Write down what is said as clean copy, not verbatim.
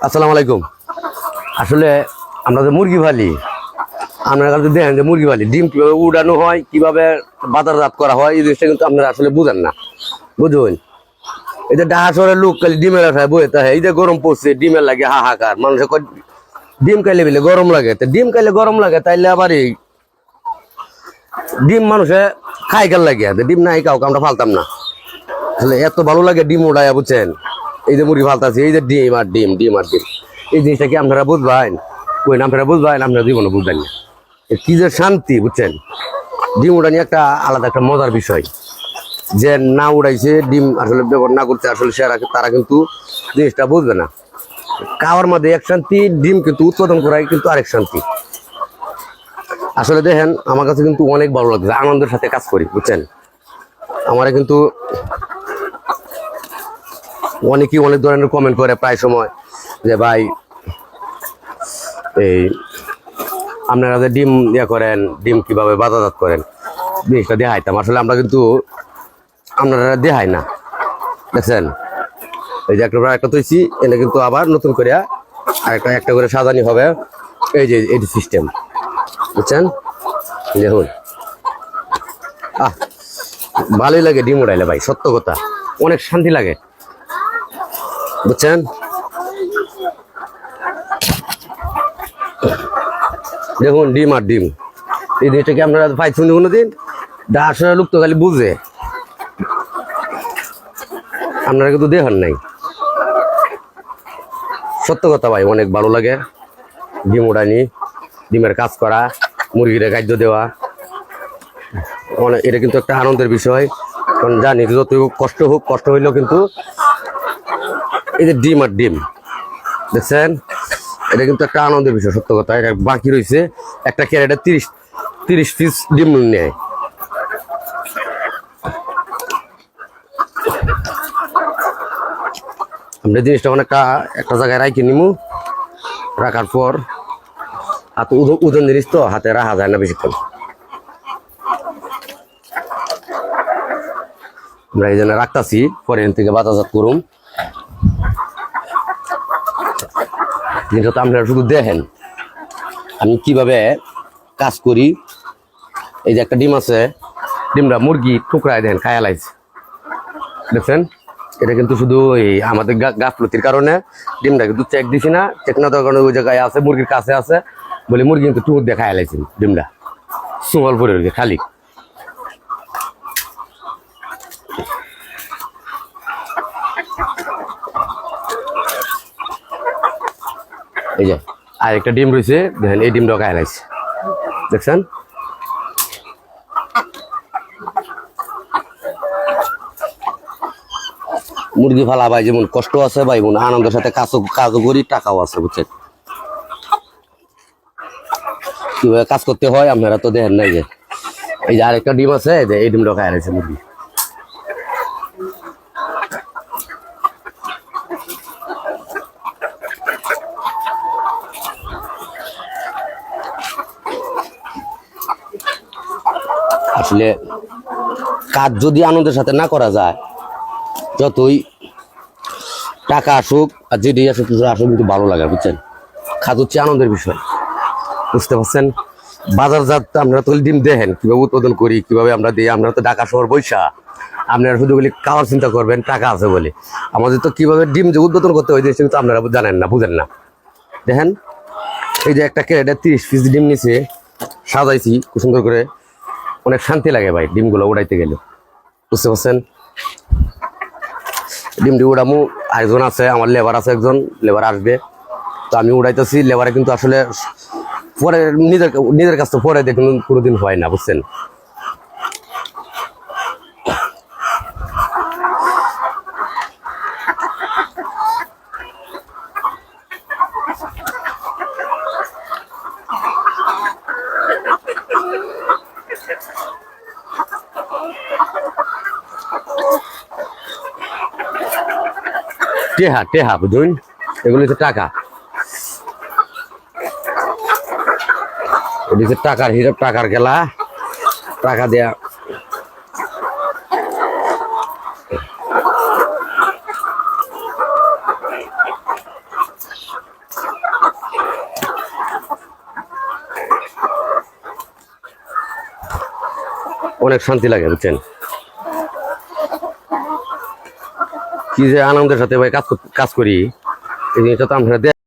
আসসালামু আলাইকুম। আসলে আমরা যে মুরগি পালি, আপনারা কাছে দেখেন যে মুরগি পালি ডিম কিভাবে উড়ানো হয়, কিভাবে বাজারজাত করা হয়, এই জিনিসটা কিন্তু আপনারা আসলে বুঝেন না, বুঝবেন। এই যে ঢাকা শহরের লোক খালি ডিমের আশায় বয়ে থাকে। এই যে গরম পড়ছে, ডিমের লাগে হাহাকার। মানুষের ডিম খাইলে বিলে গরম লাগে, তো ডিম খাইলে গরম লাগে, তাইলে আবার এই ডিম মানুষে খাই গেল লাগে, ডিম নাই কাউকে আমরা ফালতাম না। আসলে এত ভালো লাগে ডিম উড়াইয়া, বুঝছেন। এই যে মুরগি ফালতাছি, এই যে ডিম আর ডিম, ডিম আর ডিম, এই জিনিসটা কি আপনারা বুঝবেন? কই না, আপনারা বুঝবেন? আপনারা জীবনে বুঝবেন না। কি যে শান্তি, বুঝছেন। ডিম উড়ানি একটা আলাদা একটা মজার বিষয়। যে না উড়াইছে, ডিম আসলে ব্যবহার না করছে, আসলে তারা কিন্তু জিনিসটা বুঝবে না। খাওয়ার মধ্যে এক শান্তি, ডিম কিন্তু উৎপাদন করাই কিন্তু আরেক শান্তি। আসলে দেখেন, আমার কাছে কিন্তু অনেক ভালো লাগছে, আনন্দের সাথে কাজ করি, বুঝছেন। আমারে কিন্তু অনেকেই অনেক ধরনের কমেন্ট করে প্রায় সময়, যে ভাই এই আপনারা যে ডিম করেন, ডিম কিভাবে বাজারজাত করেন, জিনিসটা দেখাইতাম। আসলে আমরা কিন্তু আপনারা দেখাই না, দেখছেন। এই যে একটা তৈছি, এটা কিন্তু আবার নতুন করে আরেকটা একটা করে সাজানি হবে। এই যে এই সিস্টেম, বুঝছেন। দেখুন, ভালোই লাগে ডিম উড়াইলে ভাই, সত্য কথা, অনেক শান্তি লাগে, বুঝছেন। দেখুন ডিম আর ডিম, এই জিনিসটা কি আপনারা পাইছেন কোনোদিন? আসলে লোক তো খালি বুঝে, আপনারা কিন্তু দেখেন নাই। সত্য কথা ভাই, অনেক ভালো লাগে ডিম উড়ানি, ডিমের কাজ করা, মুরগিরে খাদ্য দেওয়া, এটা কিন্তু একটা আনন্দের বিষয়। কারণ জানি যত কষ্ট হোক, কষ্ট হইলেও কিন্তু এই যে ডিম আর ডিম, দেখছেন, এটা কিন্তু একটা আনন্দের বিষয়। সত্য কথা, এটা বাকি রয়েছে একটা ক্যারেটে 30 পিস ডিম নেয়। আমরা জিনিসটা অনেকটা একটা জায়গায় রাখি নিমু, রাখার পর হাতে ওজন জিনিস তো হাতে রাখা যায় না বেশিক্ষণ। আমরা এই জন্য রাখতেছি, পরে এখান থেকে বাজারজাত করুন। জিনিসটা তো আপনারা শুধু দেখেন আমি কিভাবে কাজ করি। এই যে একটা ডিম আছে, ডিমটা মুরগি টুকরায় দেন খায়া লাইছে, দেখছেন। এটা কিন্তু শুধু এই আমাদের গাফলতির কারণে ডিমটা কিন্তু চেক দিছি না। চেক না দেওয়ার কারণে ওই জায়গায় আছে, মুরগির কাছে আছে বলে মুরগি কিন্তু টুকুর দিয়ে খায়া লাইছি ডিমটা, সুমল পরে খালি। এই যে আর একটা ডিম রয়েছে, দেখেন, এই ডিমটাও খায়া লাইছে, দেখছেন। মুরগি ফালা ভাই যেমন কষ্ট আছে ভাই, বোন আনন্দের সাথে কাজও করি, টাকাও আছে, বুঝছেন। কিভাবে কাজ করতে হয় আপনারা তো দেখেন নাই। যে এই যে আরেকটা ডিম আছে, যে এই ডিমটাও খায় রয়েছে মুরগি। আসলে কাজ যদি আনন্দের সাথে না করা যায়, যতই টাকা আসুক আর যেটি আসুক, কিছু আসুক, কিন্তু ভালো লাগে, বুঝছেন। কাজ হচ্ছে আনন্দের বিষয়, বুঝতে পারছেন। বাজারজাত আপনারা তো ডিম দেখেন কিভাবে উৎপাদন করি, কিভাবে আমরা দিই। আমরা তো ঢাকা শহর বৈশা, আপনারা শুধু বলি খাওয়ার চিন্তা করবেন, টাকা আছে বলে। আমাদের তো কিভাবে ডিম যে উৎপাদন করতে হয়, জিনিসটা কিন্তু আপনারা জানেন না, বুঝেন না। দেখেন, এই যে একটা ক্যারেটে 30 পিস ডিম নিচে সাজাইছি খুব সুন্দর করে, অনেক শান্তি লাগে ভাই ডিমগুলো উড়াইতে গেলে, বুঝতে পারছেন। ডিমটি উড়ামু, আরেকজন আছে, আমার লেবার আছে, একজন লেবার আসবে, তো আমি উড়াইতেছি। লেবারে কিন্তু আসলে পরে নিজের কাছ থেকে পরে দেখুন কোনোদিন হয় না, বুঝছেন। টেহা টেহা বুঝুন, এগুলো হচ্ছে টাকা। এটা হচ্ছে টাকার হিসাব, টাকার খেলা, টাকা দেয়া। অনেক শান্তি লাগে বুঝছেন। কি যে আনন্দের সাথে ভাই কাজ করি এই জিনিসটা তো আমরা